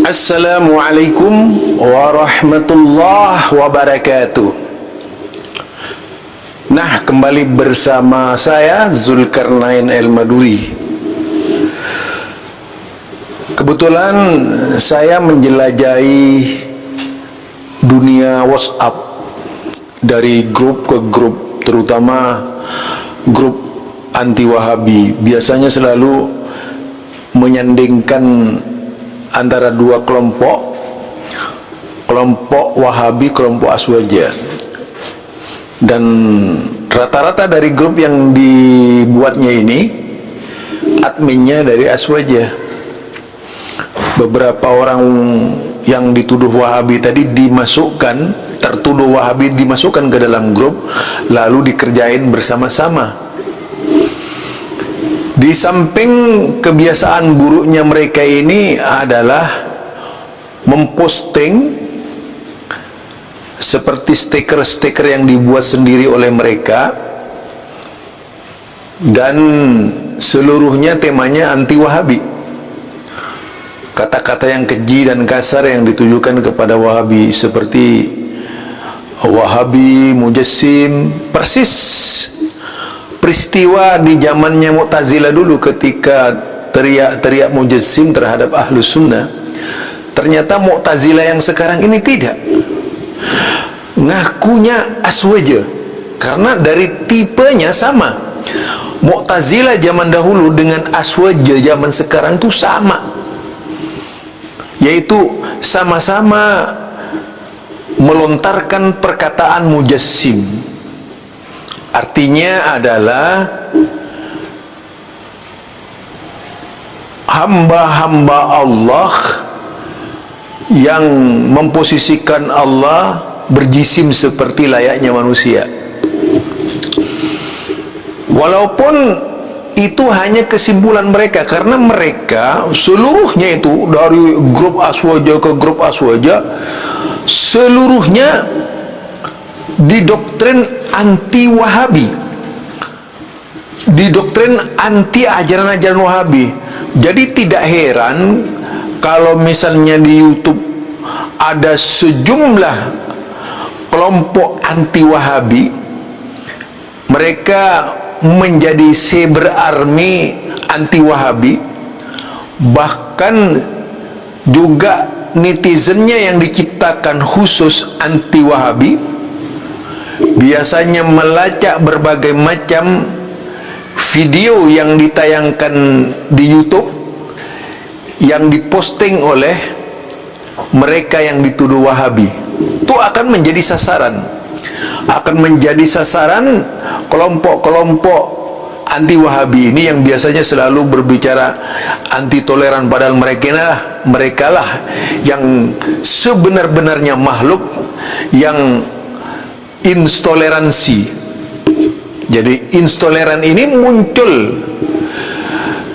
Assalamualaikum warahmatullahi wabarakatuh. Nah, kembali bersama saya Zulkarnain El-Maduri. Kebetulan saya menjelajahi dunia WhatsApp dari grup ke grup, terutama grup anti-Wahabi. Biasanya selalu menyandingkan antara dua kelompok Wahabi, kelompok Aswaja. Dan rata-rata dari grup yang dibuatnya ini adminnya dari Aswaja. Beberapa orang yang dituduh Wahabi tadi tertuduh Wahabi dimasukkan ke dalam grup, lalu dikerjain bersama-sama. Di samping kebiasaan buruknya mereka ini adalah memposting seperti stiker-stiker yang dibuat sendiri oleh mereka, dan seluruhnya temanya anti-Wahabi. Kata-kata yang keji dan kasar yang ditujukan kepada Wahabi seperti Wahabi, Mujassim, persis peristiwa di zamannya Mu'tazilah dulu ketika teriak-teriak Mujassim terhadap Ahlus Sunnah. Ternyata Mu'tazilah yang sekarang ini tidak, ngakunya Aswaja, karena dari tipenya sama. Mu'tazilah zaman dahulu dengan Aswaja zaman sekarang itu sama, yaitu sama-sama melontarkan perkataan Mujassim. Artinya adalah hamba-hamba Allah yang memposisikan Allah berjisim seperti layaknya manusia. Walaupun itu hanya kesimpulan mereka, karena mereka seluruhnya itu dari grup Aswaja ke grup Aswaja, seluruhnya didoktrin anti-Wahabi, didoktrin anti ajaran-ajaran Wahabi. Jadi tidak heran kalau misalnya di YouTube ada sejumlah kelompok anti-Wahabi, mereka menjadi cyber army anti-Wahabi. Bahkan juga netizennya yang diciptakan khusus anti-Wahabi biasanya melacak berbagai macam video yang ditayangkan di YouTube yang diposting oleh mereka yang dituduh Wahabi. Itu akan menjadi sasaran kelompok-kelompok anti-Wahabi ini yang biasanya selalu berbicara anti toleran, padahal mereka lah yang sebenar-benarnya makhluk yang intoleransi. Jadi intoleran ini muncul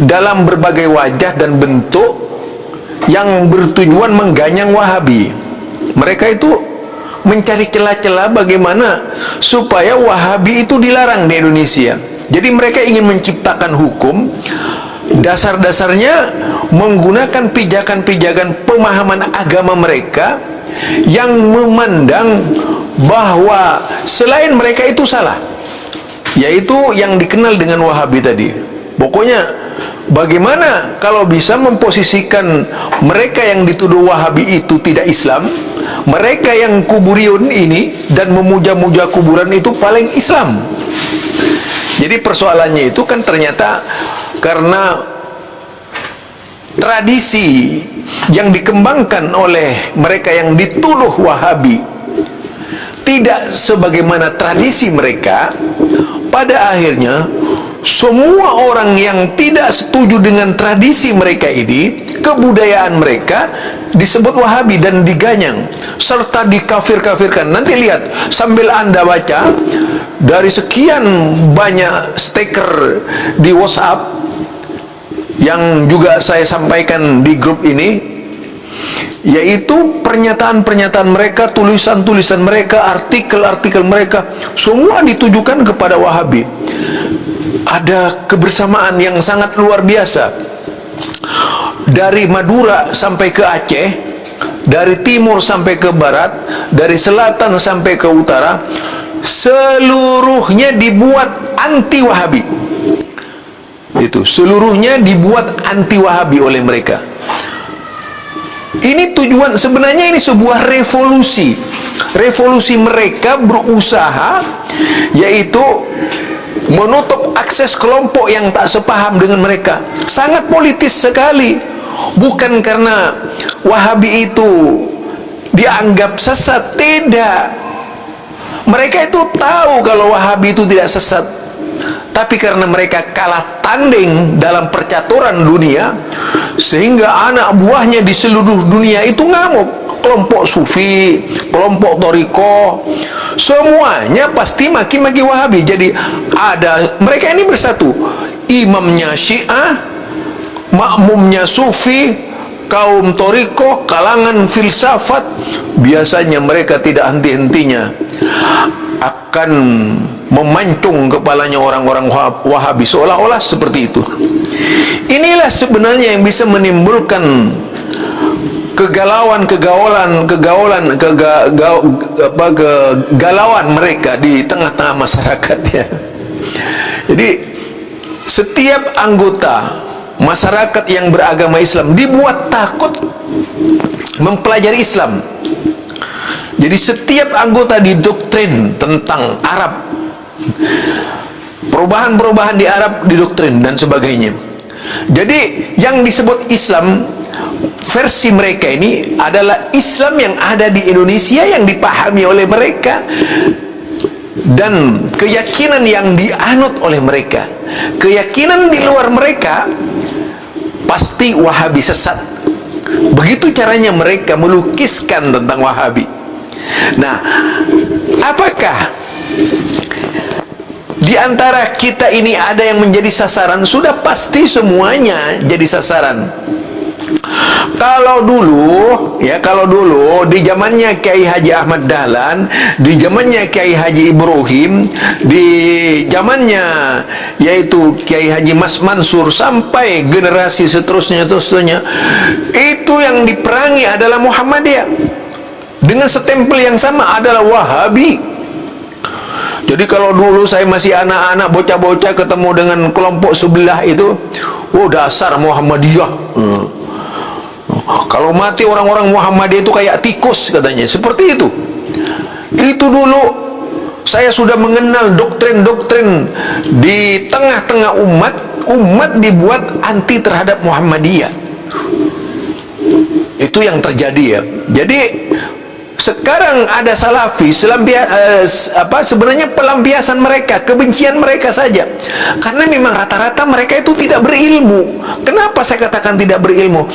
dalam berbagai wajah dan bentuk yang bertujuan mengganyang Wahabi. Mereka itu mencari celah-celah bagaimana supaya Wahabi itu dilarang di Indonesia. Jadi mereka ingin menciptakan hukum, dasar-dasarnya menggunakan pijakan-pijakan pemahaman agama mereka yang memandang bahwa selain mereka itu salah, yaitu yang dikenal dengan Wahabi tadi. Pokoknya bagaimana kalau bisa memposisikan mereka yang dituduh Wahabi itu tidak Islam, mereka yang kuburion ini dan memuja-muja kuburan itu paling Islam. Jadi persoalannya itu kan ternyata karena tradisi yang dikembangkan oleh mereka yang dituduh Wahabi tidak sebagaimana tradisi mereka. Pada akhirnya semua orang yang tidak setuju dengan tradisi mereka ini, kebudayaan mereka, disebut Wahabi dan diganyang serta dikafir-kafirkan. Nanti lihat sambil Anda baca dari sekian banyak stiker di WhatsApp yang juga saya sampaikan di grup ini, yaitu pernyataan-pernyataan mereka, tulisan-tulisan mereka, artikel-artikel mereka, semua ditujukan kepada Wahabi. Ada kebersamaan yang sangat luar biasa. dari Madura sampai ke Aceh, dari timur sampai ke barat, dari selatan sampai ke utara, seluruhnya dibuat anti Wahabi. Itu seluruhnya dibuat anti Wahabi oleh mereka. Ini tujuan, sebenarnya ini sebuah revolusi. Revolusi mereka berusaha, yaitu menutup akses kelompok yang tak sepaham dengan mereka. Sangat politis sekali. Bukan karena Wahabi itu dianggap sesat, tidak. Mereka itu tahu kalau Wahabi itu tidak sesat, tapi karena mereka kalah tanding dalam percaturan dunia, sehingga anak buahnya di seluruh dunia itu ngamuk. Kelompok sufi, kelompok toriko, semuanya pasti maki-maki Wahabi. Jadi ada, mereka ini bersatu, imamnya Syiah, makmumnya sufi, kaum toriko, kalangan filsafat. Biasanya mereka tidak henti-hentinya akan memancung kepalanya orang-orang Wahabi, seolah-olah seperti itu. Inilah sebenarnya yang bisa menimbulkan kegalauan mereka di tengah-tengah masyarakat, ya. Jadi setiap anggota masyarakat yang beragama Islam dibuat takut mempelajari Islam. Jadi setiap anggota didoktrin tentang Arab, perubahan-perubahan di Arab didoktrin dan sebagainya. Jadi yang disebut Islam versi mereka ini adalah Islam yang ada di Indonesia, yang dipahami oleh mereka, dan keyakinan yang dianut oleh mereka. Keyakinan di luar mereka pasti Wahabi sesat. Begitu caranya mereka melukiskan tentang Wahabi. Nah, apakah di antara kita ini ada yang menjadi sasaran? Sudah pasti semuanya jadi sasaran. Kalau dulu di zamannya Kiai Haji Ahmad Dahlan, di zamannya Kiai Haji Ibrahim, di zamannya yaitu Kiai Haji Mas Mansur, sampai generasi seterusnya, itu yang diperangi adalah Muhammadiyah, dengan stempel yang sama adalah Wahabi. Jadi kalau dulu saya masih anak-anak, bocah-bocah, ketemu dengan kelompok sebelah itu, oh dasar Muhammadiyah. Kalau mati orang-orang Muhammadiyah itu kayak tikus, katanya. Seperti itu. Itu dulu saya sudah mengenal doktrin-doktrin di tengah-tengah umat. Umat dibuat anti terhadap Muhammadiyah. Itu yang terjadi, ya. Jadi sekarang ada Salafi, sebenarnya pelampiasan mereka, kebencian mereka saja. Karena memang rata-rata mereka itu tidak berilmu. Kenapa saya katakan tidak berilmu?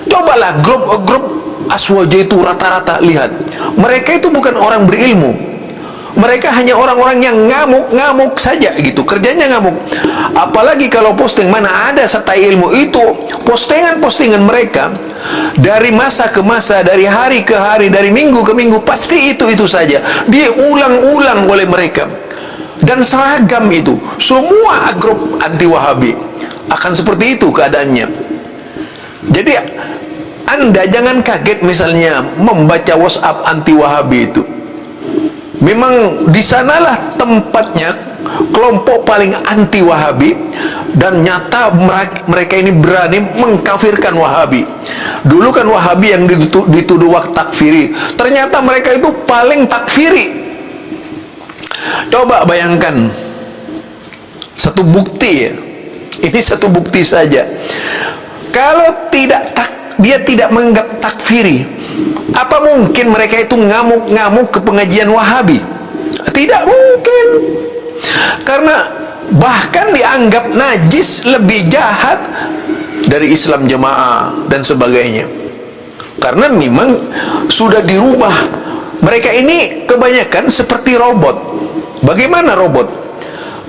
Cobalah grup Aswaja itu rata-rata lihat, mereka itu bukan orang berilmu. Mereka hanya orang-orang yang ngamuk-ngamuk saja gitu, kerjanya ngamuk. Apalagi kalau posting, mana ada sertai ilmu. Itu postingan-postingan mereka dari masa ke masa, dari hari ke hari, dari minggu ke minggu, pasti itu saja. Dia ulang-ulang oleh mereka, dan seragam itu. Semua grup anti Wahabi akan seperti itu keadaannya. Jadi Anda jangan kaget misalnya membaca WhatsApp anti Wahabi itu. Memang di sanalah tempatnya kelompok paling anti Wahabi, dan nyata mereka ini berani mengkafirkan Wahabi. Dulu kan Wahabi yang dituduh takfiri, ternyata mereka itu paling takfiri. Coba bayangkan satu bukti, ya. Ini satu bukti saja. Kalau dia tidak menganggap takfiri, apa mungkin mereka itu ngamuk-ngamuk ke pengajian Wahabi? Tidak mungkin. Karena bahkan dianggap najis, lebih jahat dari Islam Jamaah dan sebagainya. Karena memang sudah dirubah. Mereka ini kebanyakan seperti robot. Bagaimana robot?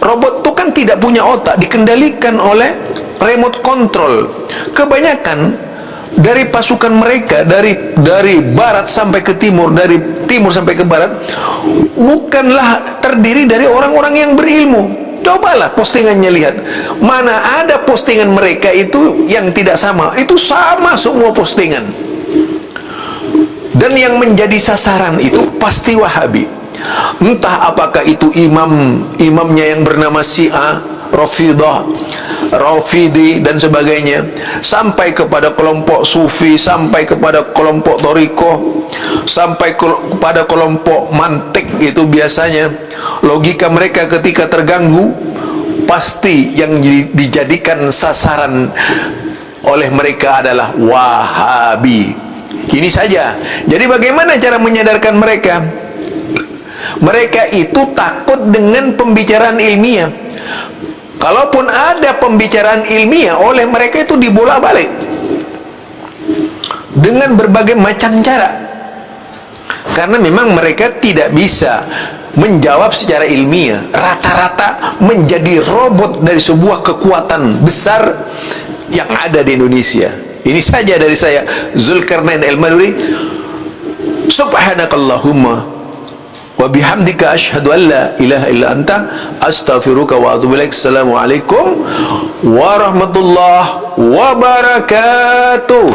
Robot itu kan tidak punya otak, dikendalikan oleh remote control. Kebanyakan dari pasukan mereka, dari barat sampai ke timur, dari timur sampai ke barat, bukanlah terdiri dari orang-orang yang berilmu. Cobalah postingannya, lihat mana ada postingan mereka itu yang tidak sama. Itu sama semua postingan. Dan yang menjadi sasaran itu pasti Wahabi. Entah apakah itu imamnya yang bernama Syiah, Rafidah, Rafidi dan sebagainya, sampai kepada kelompok Sufi, sampai kepada kelompok Toriko, sampai kepada kelompok mantik. Itu biasanya logika mereka ketika terganggu, pasti yang dijadikan sasaran oleh mereka adalah Wahabi. Ini saja. Jadi bagaimana cara menyadarkan mereka? Mereka itu takut dengan pembicaraan ilmiah. Kalaupun ada pembicaraan ilmiah, oleh mereka itu dibolak-balik dengan berbagai macam cara. Karena memang mereka tidak bisa menjawab secara ilmiah. Rata-rata menjadi robot dari sebuah kekuatan besar yang ada di Indonesia. Ini saja dari saya, Zulkarnain Al-Maduri. Subhanakallahumma wa bihamdika asyhadu an la ilaha illa anta astaghfiruka wa atubu ilaik. Assalamualaikum warahmatullahi wabarakatuh.